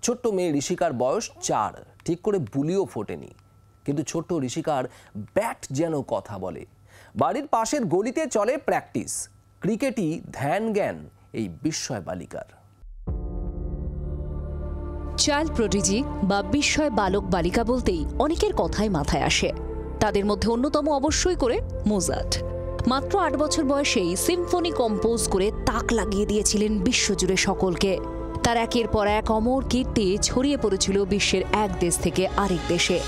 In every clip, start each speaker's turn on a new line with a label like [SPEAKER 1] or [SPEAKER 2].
[SPEAKER 1] ছোট্ট মেয়ে ঋষিকার বয়স 4, ঠিক করে বুলিও ফোটেনি, কিন্তু ছোট্ট ঋষিকার ব্যাট যেন কথা বলে। বাড়ির পাশের গলিতে চলে প্র্যাকটিস, ক্রিকেটই ধ্যান জ্ঞান এই বিস্ময় বালিকার।
[SPEAKER 2] চাইল্ড প্রোডিজি বা বিস্ময় বালক বালিকা বলতেই অনেকের কথাই মাথায় আসে। তাদের মধ্যে অন্যতম অবশ্যই করে মোজার্ট। মাত্র 8 বছর বয়সেই সিম্ফনি কম্পোজ করে তাক লাগিয়ে দিয়েছিলেন বিশ্বজুড়ে সকলকে। তার একের পর এক অমর কীর্তি ছড়িয়ে পড়েছিল বিশ্বের এক দেশ থেকে আরেক দেশে।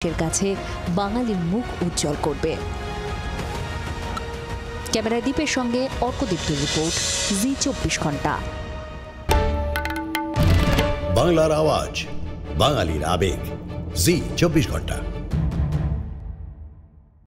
[SPEAKER 2] এর কাছে বাঙালির মুখ উজ্জ্বল করবে। ক্যামেরায় দীপের সঙ্গে অর্কদীপ্তের রিপোর্ট, জি 24 ঘন্টা।
[SPEAKER 3] বাংলার আওয়াজ, বাঙালির আবেগ, জি 24 ঘন্টা।